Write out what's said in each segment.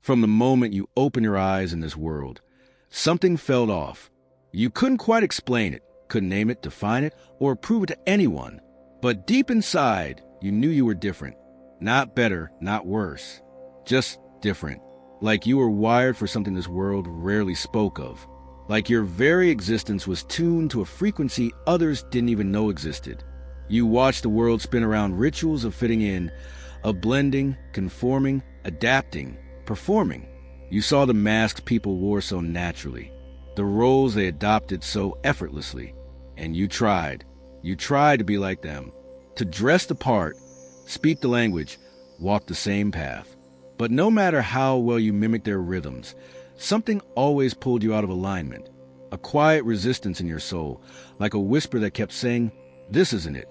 From the moment you open your eyes in this world, something felt off. You couldn't quite explain it, couldn't name it, define it, or prove it to anyone. But deep inside, you knew you were different. Not better, not worse. Just different. Like you were wired for something this world rarely spoke of. Like your very existence was tuned to a frequency others didn't even know existed. You watched the world spin around rituals of fitting in, of blending, conforming, adapting, performing. You saw the masks people wore so naturally, the roles they adopted so effortlessly, and you tried. You tried to be like them, to dress the part, speak the language, walk the same path. But no matter how well you mimicked their rhythms, something always pulled you out of alignment, a quiet resistance in your soul, like a whisper that kept saying, "This isn't it."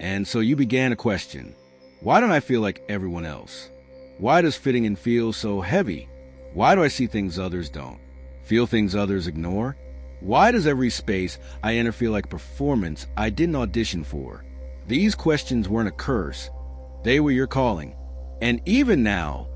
And so you began to question, why don't I feel like everyone else? Why does fitting in feel so heavy? Why do I see things others don't? Feel things others ignore? Why does every space I enter feel like a performance I didn't audition for? These questions weren't a curse. They were your calling. And even now,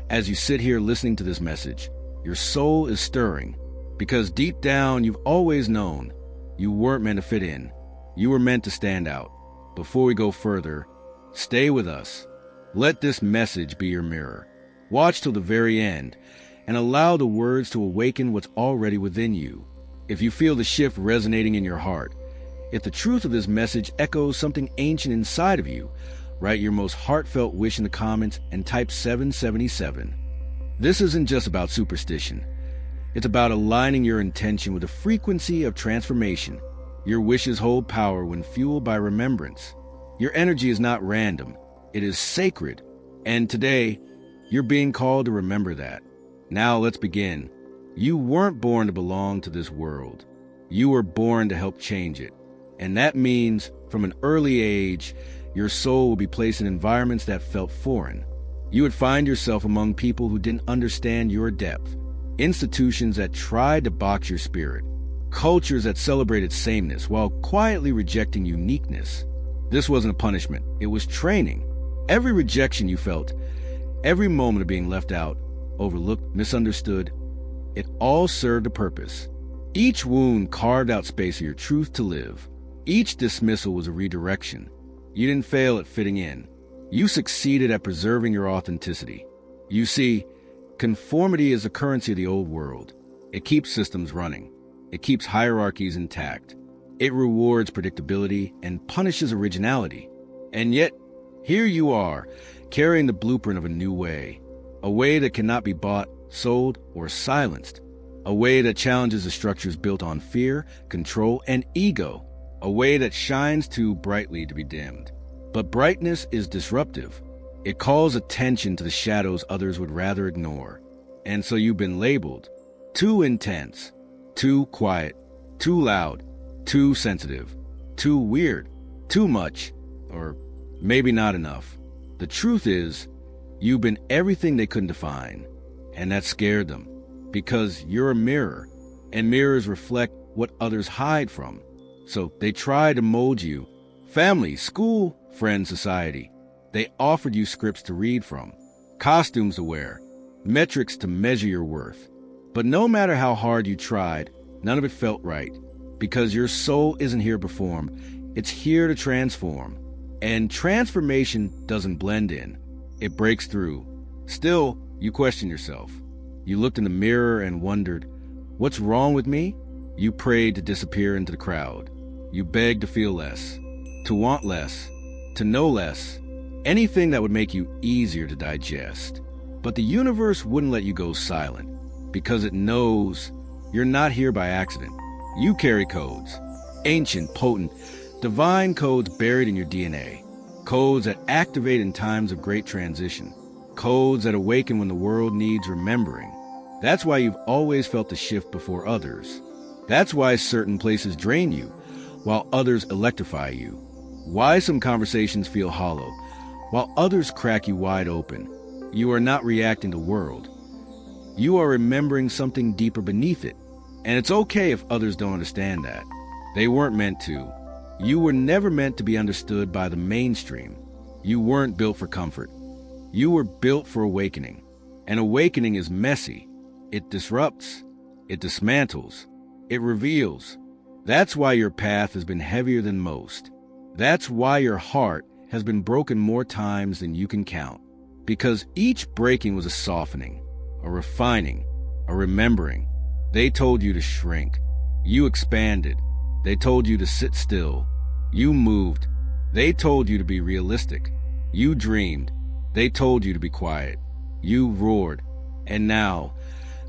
as you sit here listening to this message, your soul is stirring, because deep down you've always known you weren't meant to fit in. You were meant to stand out. Before we go further, stay with us. Let this message be your mirror. Watch till the very end and allow the words to awaken what's already within you. If you feel the shift resonating in your heart, if the truth of this message echoes something ancient inside of you, write your most heartfelt wish in the comments and type 777. This isn't just about superstition. It's about aligning your intention with the frequency of transformation. Your wishes hold power when fueled by remembrance. Your energy is not random. It is sacred. And today, you're being called to remember that. Now let's begin. You weren't born to belong to this world. You were born to help change it. And that means, from an early age, your soul will be placed in environments that felt foreign. You would find yourself among people who didn't understand your depth, institutions that tried to box your spirit, cultures that celebrated sameness while quietly rejecting uniqueness. This wasn't a punishment, it was training. Every rejection you felt, every moment of being left out, overlooked, misunderstood, it all served a purpose. Each wound carved out space for your truth to live. Each dismissal was a redirection. You didn't fail at fitting in. You succeeded at preserving your authenticity. You see, conformity is the currency of the old world. It keeps systems running. It keeps hierarchies intact. It rewards predictability and punishes originality. And yet, here you are, carrying the blueprint of a new way. A way that cannot be bought, sold, or silenced. A way that challenges the structures built on fear, control, and ego. A way that shines too brightly to be dimmed. But brightness is disruptive. It calls attention to the shadows others would rather ignore. And so you've been labeled too intense, too quiet, too loud, too sensitive, too weird, too much, or maybe not enough. The truth is, you've been everything they couldn't define, and that scared them, because you're a mirror, and mirrors reflect what others hide from. So they tried to mold you. Family, school, friends, society. They offered you scripts to read from, costumes to wear, metrics to measure your worth. But no matter how hard you tried, none of it felt right, because your soul isn't here to perform, it's here to transform. And transformation doesn't blend in, it breaks through. Still, you question yourself. You looked in the mirror and wondered, what's wrong with me? You prayed to disappear into the crowd. You begged to feel less, to want less, to know less, anything that would make you easier to digest. But the universe wouldn't let you go silent, because it knows you're not here by accident. You carry codes, ancient, potent, divine codes buried in your DNA, codes that activate in times of great transition, codes that awaken when the world needs remembering. That's why you've always felt the shift before others. That's why certain places drain you, while others electrify you. Why some conversations feel hollow, while others crack you wide open. You are not reacting to the world. You are remembering something deeper beneath it. And it's okay if others don't understand that. They weren't meant to. You were never meant to be understood by the mainstream. You weren't built for comfort. You were built for awakening. An awakening is messy. It disrupts. It dismantles. It reveals. That's why your path has been heavier than most. That's why your heart has been broken more times than you can count. Because each breaking was a softening, a refining, a remembering. They told you to shrink. You expanded. They told you to sit still. You moved. They told you to be realistic. You dreamed. They told you to be quiet. You roared. And now,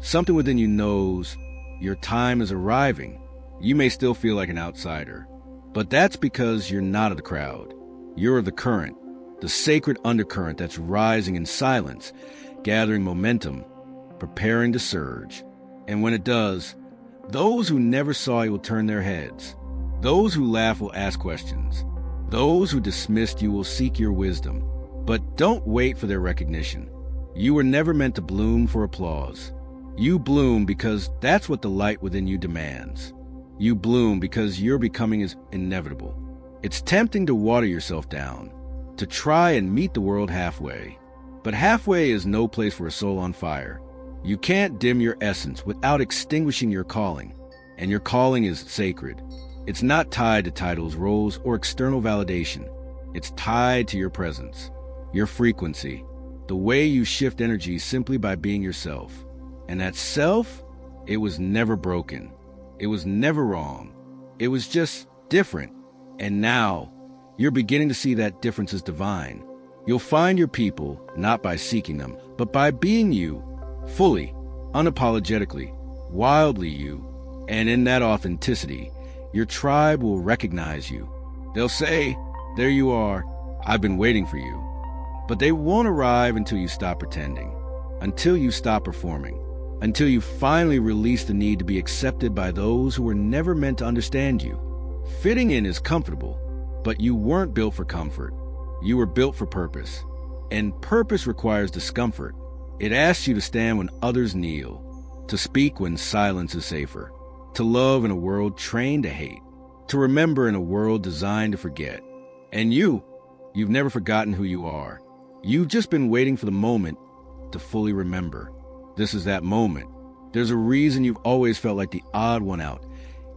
something within you knows your time is arriving. You may still feel like an outsider, but that's because you're not of the crowd. You're of the current, the sacred undercurrent that's rising in silence, gathering momentum, preparing to surge. And when it does, those who never saw you will turn their heads. Those who laugh will ask questions. Those who dismissed you will seek your wisdom. But don't wait for their recognition. You were never meant to bloom for applause. You bloom because that's what the light within you demands. You bloom because your becoming is inevitable. It's tempting to water yourself down, to try and meet the world halfway. But halfway is no place for a soul on fire. You can't dim your essence without extinguishing your calling. And your calling is sacred. It's not tied to titles, roles, or external validation. It's tied to your presence, your frequency, the way you shift energy simply by being yourself. And that self, it was never broken. It was never wrong. It was just different. And now, you're beginning to see that difference is divine. You'll find your people not by seeking them, but by being you, fully, unapologetically, wildly you. And in that authenticity, your tribe will recognize you. They'll say, "There you are. I've been waiting for you." But they won't arrive until you stop pretending, until you stop performing, until you finally release the need to be accepted by those who were never meant to understand you. Fitting in is comfortable, but you weren't built for comfort. You were built for purpose. And purpose requires discomfort. It asks you to stand when others kneel, to speak when silence is safer, to love in a world trained to hate, to remember in a world designed to forget. And you've never forgotten who you are. You've just been waiting for the moment to fully remember. This is that moment. There's a reason you've always felt like the odd one out,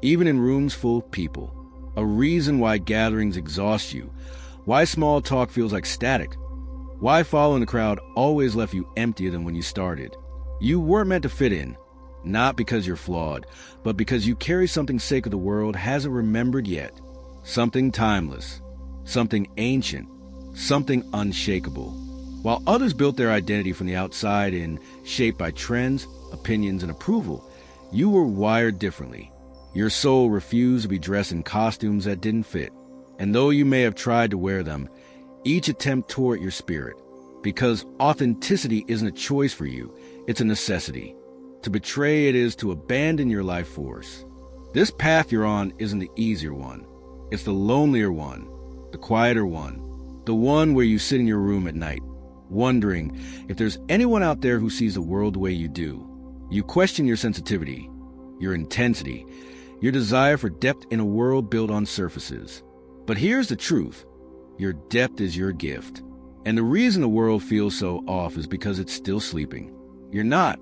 even in rooms full of people. A reason why gatherings exhaust you, why small talk feels like static, why following the crowd always left you emptier than when you started. You weren't meant to fit in, not because you're flawed, but because you carry something sacred the world hasn't remembered yet. Something timeless, something ancient, something unshakable. While others built their identity from the outside in, shaped by trends, opinions, and approval, you were wired differently. Your soul refused to be dressed in costumes that didn't fit. And though you may have tried to wear them, each attempt tore at your spirit. Because authenticity isn't a choice for you, it's a necessity. To betray it is to abandon your life force. This path you're on isn't the easier one. It's the lonelier one, the quieter one, the one where you sit in your room at night, wondering if there's anyone out there who sees the world the way you do. You question your sensitivity, your intensity, your desire for depth in a world built on surfaces. But here's the truth. Your depth is your gift. And the reason the world feels so off is because it's still sleeping. You're not.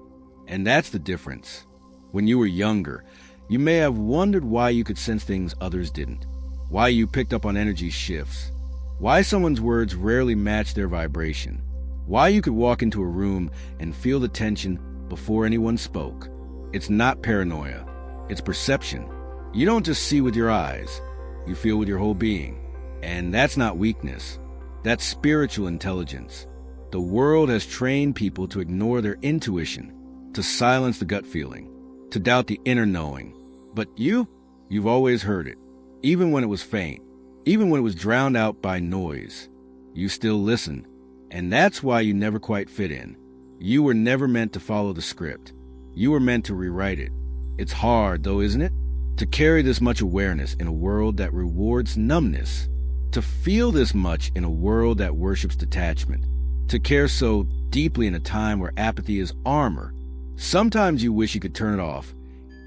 And that's the difference. When you were younger, you may have wondered why you could sense things others didn't. Why you picked up on energy shifts. Why someone's words rarely matched their vibration. Why you could walk into a room and feel the tension before anyone spoke. It's not paranoia. It's perception. You don't just see with your eyes. You feel with your whole being. And that's not weakness. That's spiritual intelligence. The world has trained people to ignore their intuition, to silence the gut feeling, to doubt the inner knowing. But you've always heard it, even when it was faint, even when it was drowned out by noise. You still listen, and that's why you never quite fit in. You were never meant to follow the script. You were meant to rewrite it. It's hard, though, isn't it? To carry this much awareness in a world that rewards numbness. To feel this much in a world that worships detachment. To care so deeply in a time where apathy is armor. Sometimes you wish you could turn it off,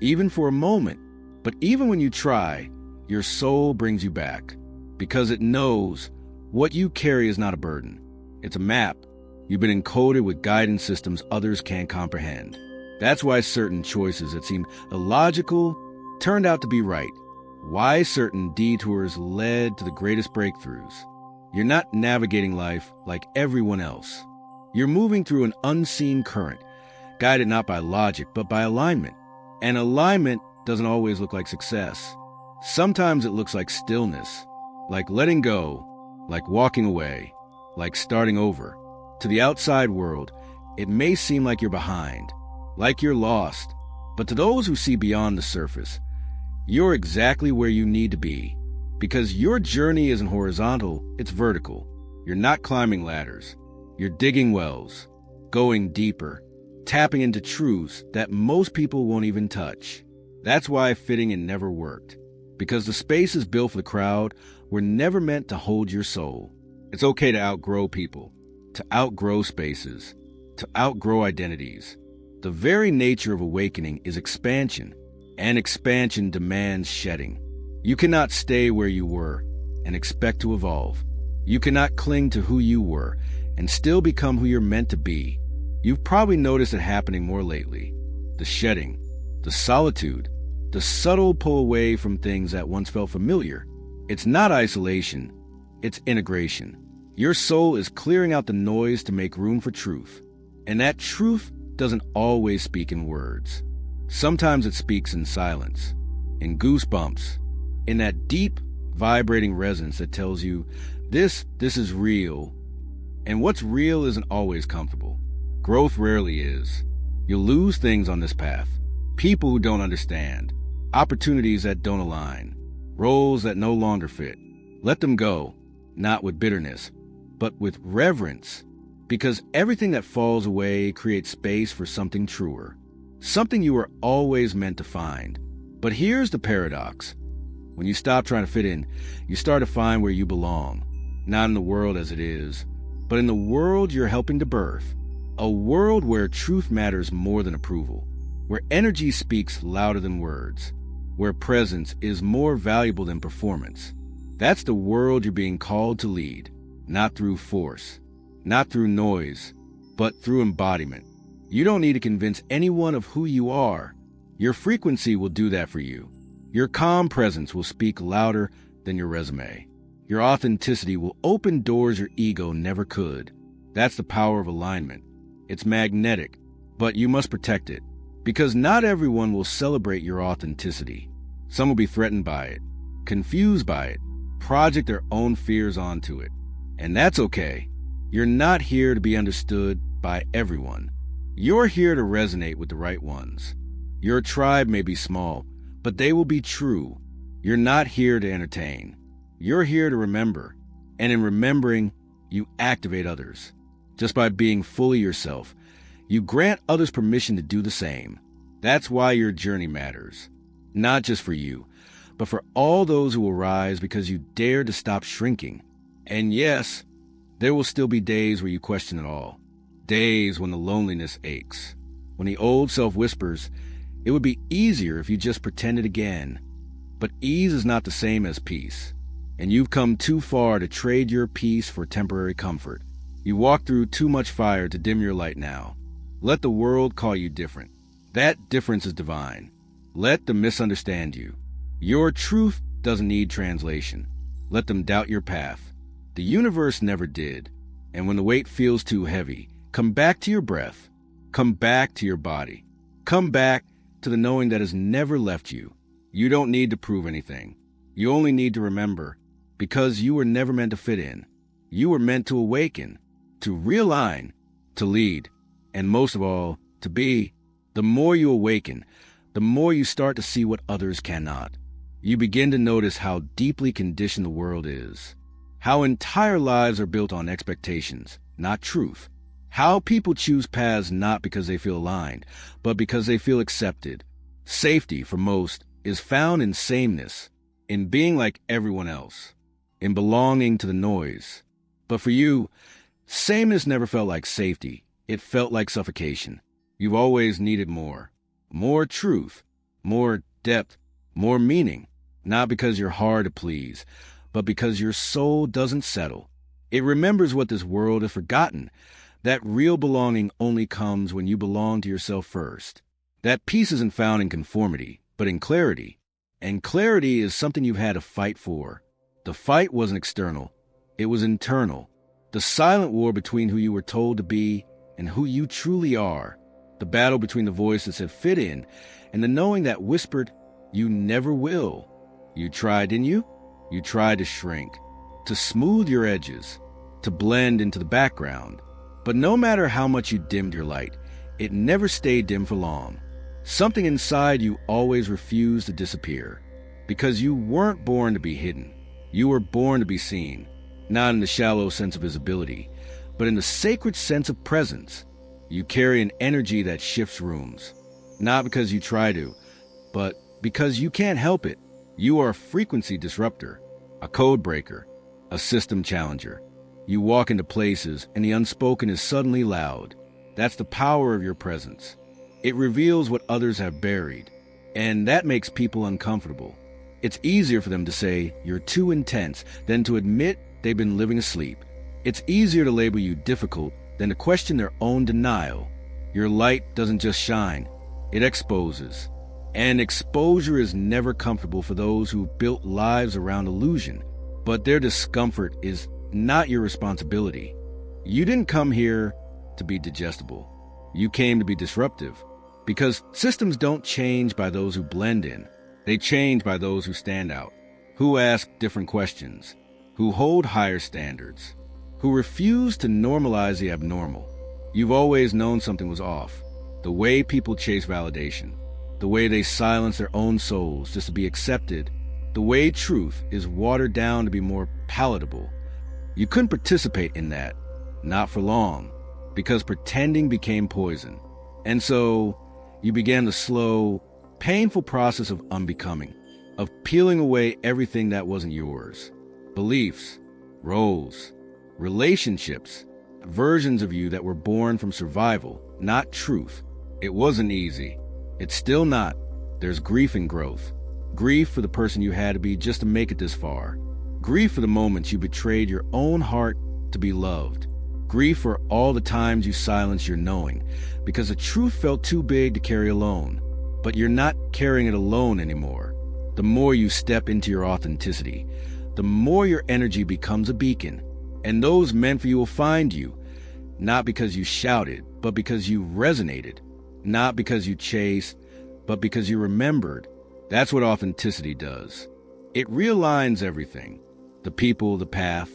even for a moment. But even when you try, your soul brings you back. Because it knows what you carry is not a burden. It's a map. You've been encoded with guidance systems others can't comprehend. That's why certain choices that seemed illogical turned out to be right. Why certain detours led to the greatest breakthroughs. You're not navigating life like everyone else. You're moving through an unseen current, guided not by logic, but by alignment. And alignment doesn't always look like success. Sometimes it looks like stillness, like letting go, like walking away, like starting over. To the outside world, it may seem like you're behind, like you're lost. But to those who see beyond the surface, you're exactly where you need to be. Because your journey isn't horizontal, it's vertical. You're not climbing ladders. You're digging wells, going deeper, tapping into truths that most people won't even touch. That's why fitting in never worked. Because the spaces built for the crowd were never meant to hold your soul. It's okay to outgrow people, to outgrow spaces, to outgrow identities. The very nature of awakening is expansion, and expansion demands shedding. You cannot stay where you were and expect to evolve. You cannot cling to who you were and still become who you're meant to be. You've probably noticed it happening more lately. The shedding, the solitude, the subtle pull away from things that once felt familiar. It's not isolation, it's integration. Your soul is clearing out the noise to make room for truth. And that truth doesn't always speak in words. Sometimes it speaks in silence, in goosebumps, in that deep, vibrating resonance that tells you, this is real. And what's real isn't always comfortable. Growth rarely is. You'll lose things on this path. People who don't understand. Opportunities that don't align. Roles that no longer fit. Let them go, not with bitterness, but with reverence. Because everything that falls away creates space for something truer. Something you were always meant to find. But here's the paradox. When you stop trying to fit in, you start to find where you belong. Not in the world as it is, but in the world you're helping to birth. A world where truth matters more than approval. Where energy speaks louder than words. Where presence is more valuable than performance. That's the world you're being called to lead. Not through force. Not through noise, but through embodiment. You don't need to convince anyone of who you are. Your frequency will do that for you. Your calm presence will speak louder than your resume. Your authenticity will open doors your ego never could. That's the power of alignment. It's magnetic, but you must protect it. Because not everyone will celebrate your authenticity. Some will be threatened by it, confused by it, project their own fears onto it. And that's okay. You're not here to be understood by everyone. You're here to resonate with the right ones. Your tribe may be small, but they will be true. You're not here to entertain. You're here to remember. And in remembering, you activate others. Just by being fully yourself, you grant others permission to do the same. That's why your journey matters. Not just for you, but for all those who will rise because you dare to stop shrinking. And yes, there will still be days where you question it all. Days when the loneliness aches. When the old self whispers, it would be easier if you just pretended again. But ease is not the same as peace. And you've come too far to trade your peace for temporary comfort. You walk through too much fire to dim your light now. Let the world call you different. That difference is divine. Let them misunderstand you. Your truth doesn't need translation. Let them doubt your path. The universe never did. And when the weight feels too heavy, come back to your breath. Come back to your body. Come back to the knowing that has never left you. You don't need to prove anything. You only need to remember, because you were never meant to fit in. You were meant to awaken, to realign, to lead, and most of all, to be. The more you awaken, the more you start to see what others cannot. You begin to notice how deeply conditioned the world is. How entire lives are built on expectations, not truth. How people choose paths not because they feel aligned, but because they feel accepted. Safety, for most, is found in sameness, in being like everyone else, in belonging to the noise. But for you, sameness never felt like safety. It felt like suffocation. You've always needed more. More truth, more depth, more meaning. Not because you're hard to please, but because your soul doesn't settle. It remembers what this world has forgotten, That real belonging only comes when you belong to yourself first. That peace isn't found in conformity, but in clarity. And clarity is something you've had to fight for. The fight wasn't external. It was internal. The silent war between who you were told to be and who you truly are. The battle between the voice that said fit in and the knowing that whispered, you never will. You tried, didn't you? You tried to shrink, to smooth your edges, to blend into the background. But no matter how much you dimmed your light, it never stayed dim for long. Something inside you always refused to disappear, because you weren't born to be hidden. You were born to be seen, not in the shallow sense of visibility, but in the sacred sense of presence. You carry an energy that shifts rooms, not because you try to, but because you can't help it. You are a frequency disruptor, a code breaker, a system challenger. You walk into places and the unspoken is suddenly loud. That's the power of your presence. It reveals what others have buried, and that makes people uncomfortable. It's easier for them to say you're too intense than to admit they've been living asleep. It's easier to label you difficult than to question their own denial. Your light doesn't just shine, it exposes. And exposure is never comfortable for those who've built lives around illusion. But their discomfort is not your responsibility. You didn't come here to be digestible. You came to be disruptive. Because systems don't change by those who blend in. They change by those who stand out, who ask different questions, who hold higher standards, who refuse to normalize the abnormal. You've always known something was off. The way people chase validation, the way they silence their own souls just to be accepted, the way truth is watered down to be more palatable. You couldn't participate in that, not for long, because pretending became poison. And so you began the slow, painful process of unbecoming, of peeling away everything that wasn't yours. Beliefs, roles, relationships, versions of you that were born from survival, not truth. It wasn't easy. It's still not. There's grief in growth. Grief for the person you had to be just to make it this far. Grief for the moments you betrayed your own heart to be loved. Grief for all the times you silenced your knowing because the truth felt too big to carry alone. But you're not carrying it alone anymore. The more you step into your authenticity, the more your energy becomes a beacon. And those meant for you will find you, not because you shouted, but because you resonated. Not because you chased, but because you remembered. That's what authenticity does. It realigns everything. The people, the path,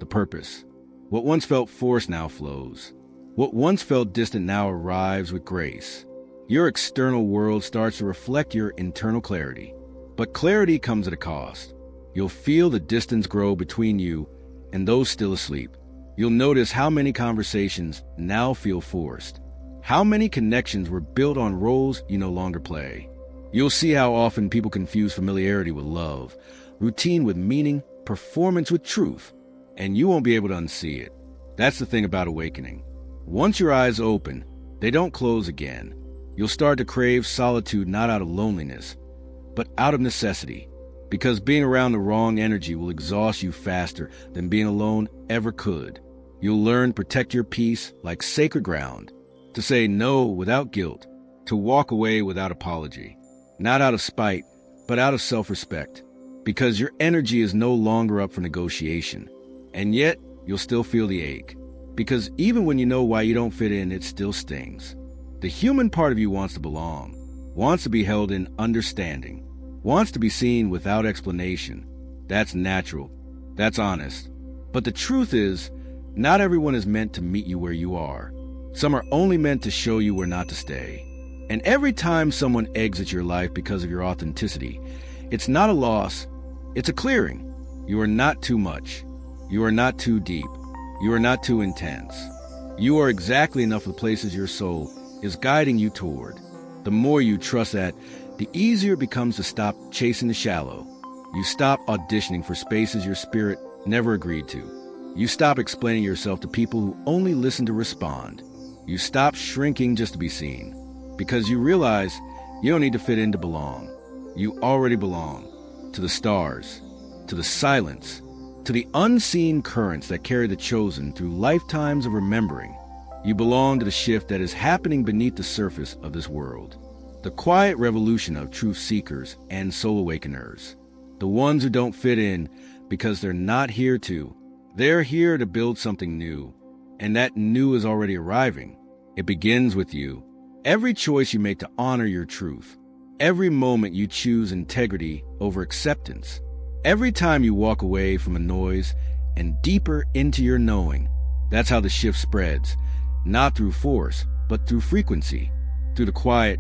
the purpose. What once felt forced now flows. What once felt distant now arrives with grace. Your external world starts to reflect your internal clarity. But clarity comes at a cost. You'll feel the distance grow between you and those still asleep. You'll notice how many conversations now feel forced. How many connections were built on roles you no longer play. You'll see how often people confuse familiarity with love, routine with meaning, performance with truth, and you won't be able to unsee it. That's the thing about awakening. Once your eyes open, they don't close again. You'll start to crave solitude not out of loneliness, but out of necessity, because being around the wrong energy will exhaust you faster than being alone ever could. You'll learn to protect your peace like sacred ground, to say no without guilt, to walk away without apology, not out of spite, but out of self-respect, because your energy is no longer up for negotiation. And yet, you'll still feel the ache, because even when you know why you don't fit in, it still stings. The human part of you wants to belong, wants to be held in understanding, wants to be seen without explanation. That's natural. That's honest. But the truth is, not everyone is meant to meet you where you are. Some are only meant to show you where not to stay. And every time someone exits your life because of your authenticity, it's not a loss, it's a clearing. You are not too much. You are not too deep. You are not too intense. You are exactly enough of the places your soul is guiding you toward. The more you trust that, the easier it becomes to stop chasing the shallow. You stop auditioning for spaces your spirit never agreed to. You stop explaining yourself to people who only listen to respond. You stop shrinking just to be seen, because you realize you don't need to fit in to belong. You already belong to the stars, to the silence, to the unseen currents that carry the chosen through lifetimes of remembering. You belong to the shift that is happening beneath the surface of this world. The quiet revolution of truth seekers and soul awakeners. The ones who don't fit in because they're not here to. They're here to build something new. And that new is already arriving. It begins with you. Every choice you make to honor your truth. Every moment you choose integrity over acceptance. Every time you walk away from a noise and deeper into your knowing. That's how the shift spreads. Not through force, but through frequency. Through the quiet,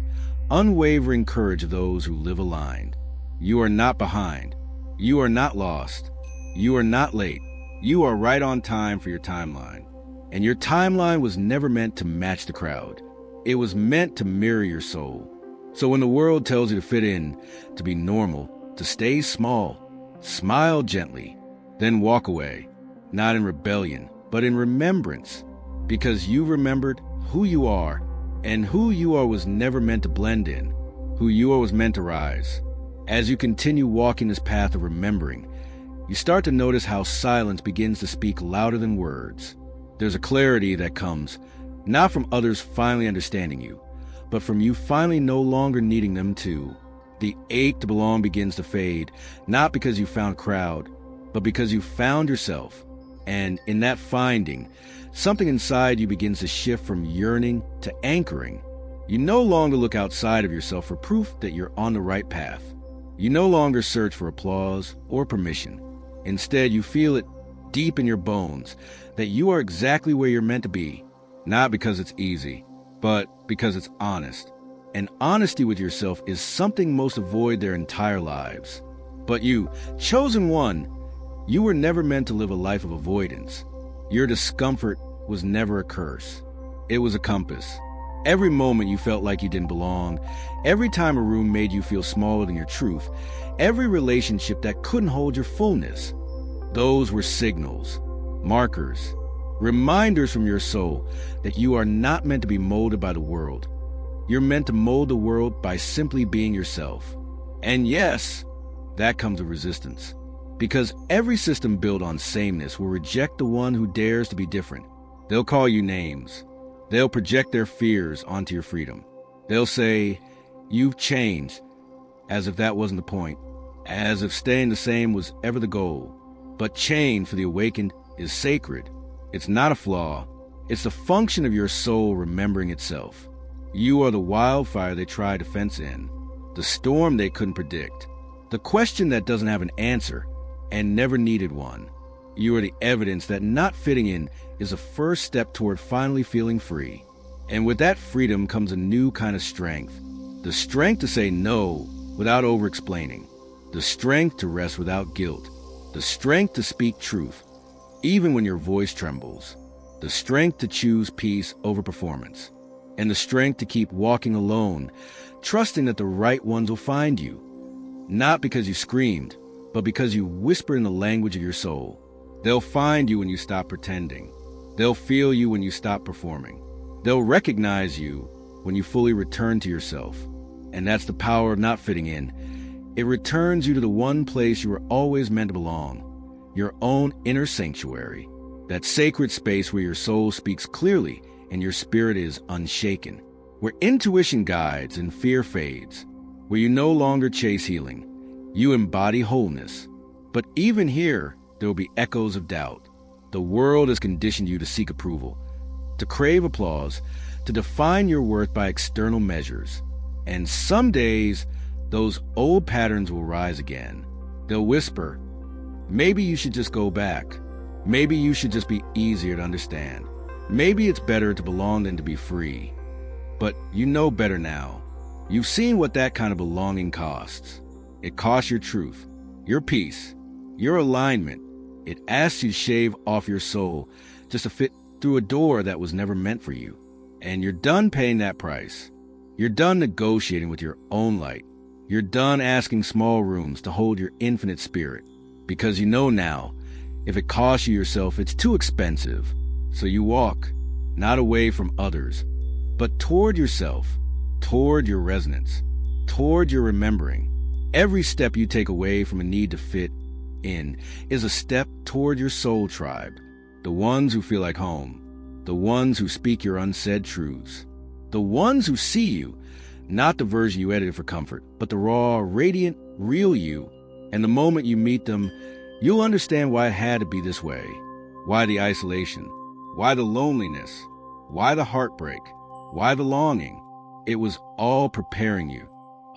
unwavering courage of those who live aligned. You are not behind. You are not lost. You are not late. You are right on time for your timeline. And your timeline was never meant to match the crowd. It was meant to mirror your soul. So when the world tells you to fit in, to be normal, to stay small, smile gently, then walk away. Not in rebellion, but in remembrance. Because you remembered who you are, and who you are was never meant to blend in. Who you are was meant to rise. As you continue walking this path of remembering, you start to notice how silence begins to speak louder than words. There's a clarity that comes, not from others finally understanding you, but from you finally no longer needing them to. The ache to belong begins to fade, not because you found crowd, but because you found yourself. And in that finding, something inside you begins to shift from yearning to anchoring. You no longer look outside of yourself for proof that you're on the right path. You no longer search for applause or permission. Instead, you feel it deep in your bones that you are exactly where you're meant to be, not because it's easy, but because it's honest. And honesty with yourself is something most avoid their entire lives. But you, chosen one, you were never meant to live a life of avoidance. Your discomfort was never a curse. It was a compass. Every moment you felt like you didn't belong, every time a room made you feel smaller than your truth, every relationship that couldn't hold your fullness, those were signals, markers, reminders from your soul that you are not meant to be molded by the world. You're meant to mold the world by simply being yourself. And yes, that comes with resistance. Because every system built on sameness will reject the one who dares to be different. They'll call you names. They'll project their fears onto your freedom. They'll say, you've changed, as if that wasn't the point, as if staying the same was ever the goal. But change for the awakened is sacred. It's not a flaw. It's the function of your soul remembering itself. You are the wildfire they tried to fence in, the storm they couldn't predict, the question that doesn't have an answer and never needed one. You are the evidence that not fitting in is a first step toward finally feeling free. And with that freedom comes a new kind of strength. The strength to say no without over-explaining. The strength to rest without guilt. The strength to speak truth, even when your voice trembles. The strength to choose peace over performance. And the strength to keep walking alone, trusting that the right ones will find you. Not because you screamed, but because you whisper in the language of your soul. They'll find you when you stop pretending. They'll feel you when you stop performing. They'll recognize you when you fully return to yourself. And that's the power of not fitting in. It returns you to the one place you were always meant to belong, your own inner sanctuary, that sacred space where your soul speaks clearly and your spirit is unshaken, where intuition guides and fear fades, where you no longer chase healing, you embody wholeness. But even here, there will be echoes of doubt. The world has conditioned you to seek approval, to crave applause, to define your worth by external measures. And some days, those old patterns will rise again. They'll whisper, maybe you should just go back. Maybe you should just be easier to understand. Maybe it's better to belong than to be free. But you know better now. You've seen what that kind of belonging costs. It costs your truth, your peace, your alignment. It asks you to shave off your soul just to fit through a door that was never meant for you. And you're done paying that price. You're done negotiating with your own light. You're done asking small rooms to hold your infinite spirit. Because you know now, if it costs you yourself, it's too expensive. So you walk, not away from others, but toward yourself, toward your resonance, toward your remembering. Every step you take away from a need to fit in is a step toward your soul tribe, the ones who feel like home. the ones who speak your unsaid truths, the ones who see you, not the version you edited for comfort, but the raw, radiant, real you. And the moment you meet them, you'll understand why it had to be this way, why the isolation, why the loneliness, why the heartbreak, why the longing. It was all preparing you,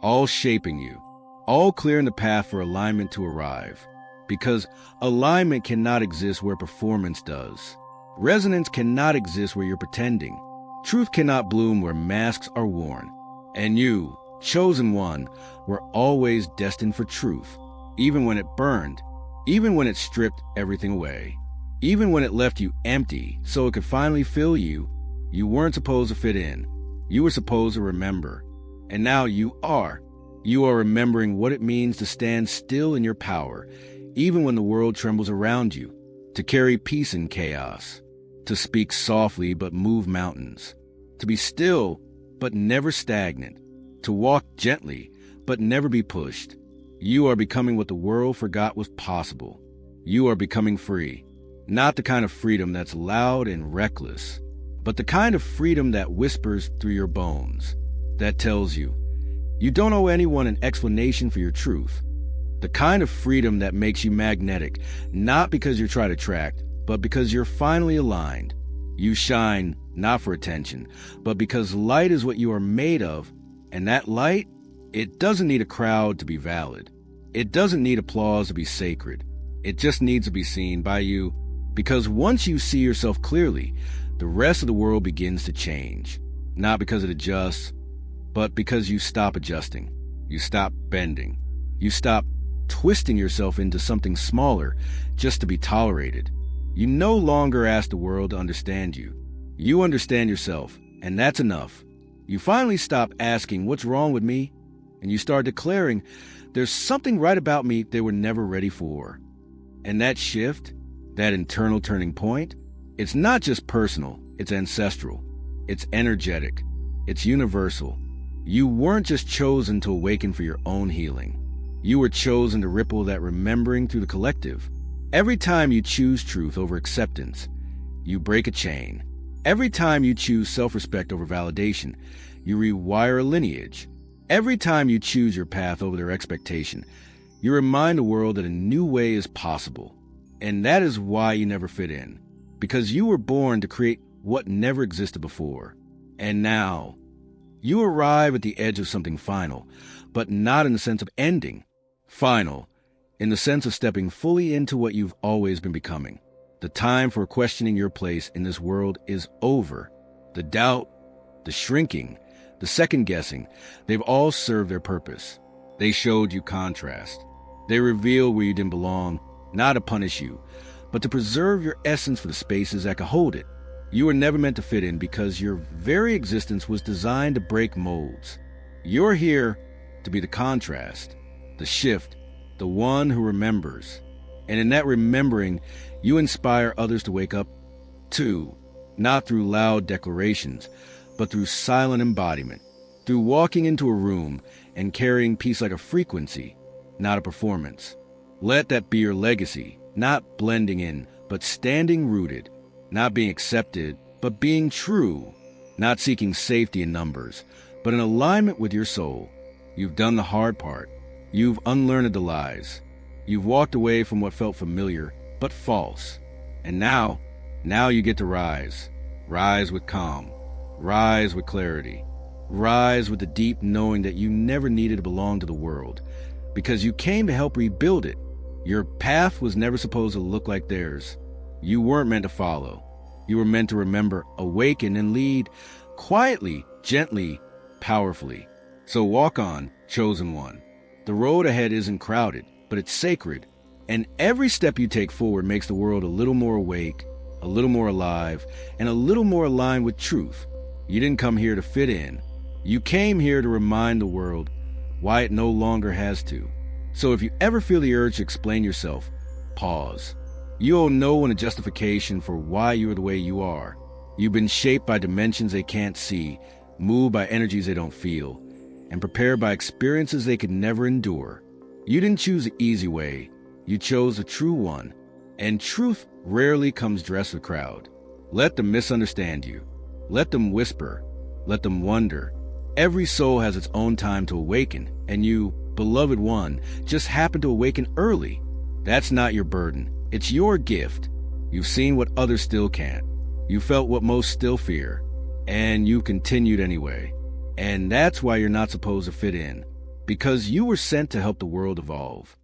all shaping you, all clearing the path for alignment to arrive. Because alignment cannot exist where performance does. Resonance cannot exist where you're pretending. Truth cannot bloom where masks are worn. And you, chosen one, were always destined for truth, even when it burned, even when it stripped everything away, even when it left you empty so it could finally fill you. You weren't supposed to fit in. You were supposed to remember. And now you are. You are remembering what it means to stand still in your power, even when the world trembles around you, to carry peace in chaos, to speak softly but move mountains, to be still but never stagnant, to walk gently but never be pushed. You are becoming what the world forgot was possible. You are becoming free, not the kind of freedom that's loud and reckless, but the kind of freedom that whispers through your bones, that tells you you don't owe anyone an explanation for your truth. The kind of freedom that makes you magnetic, not because you're trying to attract, but because you're finally aligned. You shine, not for attention, but because light is what you are made of, and that light, it doesn't need a crowd to be valid. It doesn't need applause to be sacred. It just needs to be seen by you, because once you see yourself clearly, the rest of the world begins to change. Not because it adjusts, but because you stop adjusting. You stop bending. You stop twisting yourself into something smaller just to be tolerated. You no longer ask the world to understand you. You understand yourself, and that's enough. You finally stop asking, what's wrong with me? And you start declaring, there's something right about me they were never ready for. And that shift, that internal turning point, it's not just personal, it's ancestral, it's energetic, it's universal. You weren't just chosen to awaken for your own healing. You were chosen to ripple that remembering through the collective. Every time you choose truth over acceptance, you break a chain. Every time you choose self-respect over validation, you rewire a lineage. Every time you choose your path over their expectation, you remind the world that a new way is possible. And that is why you never fit in. Because you were born to create what never existed before. And now, you arrive at the edge of something final, but not in the sense of ending. Final, in the sense of stepping fully into what you've always been becoming. The time for questioning your place in this world is over. The doubt, the shrinking, the second-guessing, they've all served their purpose. They showed you contrast. They revealed where you didn't belong, not to punish you, but to preserve your essence for the spaces that could hold it. You were never meant to fit in because your very existence was designed to break molds. You're here to be the contrast, the shift, the one who remembers. And in that remembering, you inspire others to wake up too, not through loud declarations, but through silent embodiment, through walking into a room and carrying peace like a frequency, not a performance. Let that be your legacy, not blending in, but standing rooted, not being accepted, but being true, not seeking safety in numbers, but in alignment with your soul. You've done the hard part. You've unlearned the lies. You've walked away from what felt familiar, but false. And now you get to rise. Rise with calm. Rise with clarity. Rise with the deep knowing that you never needed to belong to the world, because you came to help rebuild it. Your path was never supposed to look like theirs. You weren't meant to follow. You were meant to remember, awaken, and lead quietly, gently, powerfully. So walk on, chosen one. The road ahead isn't crowded, but it's sacred. And every step you take forward makes the world a little more awake, a little more alive, and a little more aligned with truth. You didn't come here to fit in. You came here to remind the world why it no longer has to. So if you ever feel the urge to explain yourself, pause. You owe no one a justification for why you are the way you are. You've been shaped by dimensions they can't see, moved by energies they don't feel, and prepared by experiences they could never endure. You didn't choose the easy way. You chose the true one. And truth rarely comes dressed with crowd. Let them misunderstand you. Let them whisper. Let them wonder. Every soul has its own time to awaken, and you, beloved one, just happen to awaken early. That's not your burden. It's your gift. You've seen what others still can't. You felt what most still fear. And you continued anyway. And that's why you're not supposed to fit in. Because you were sent to help the world evolve.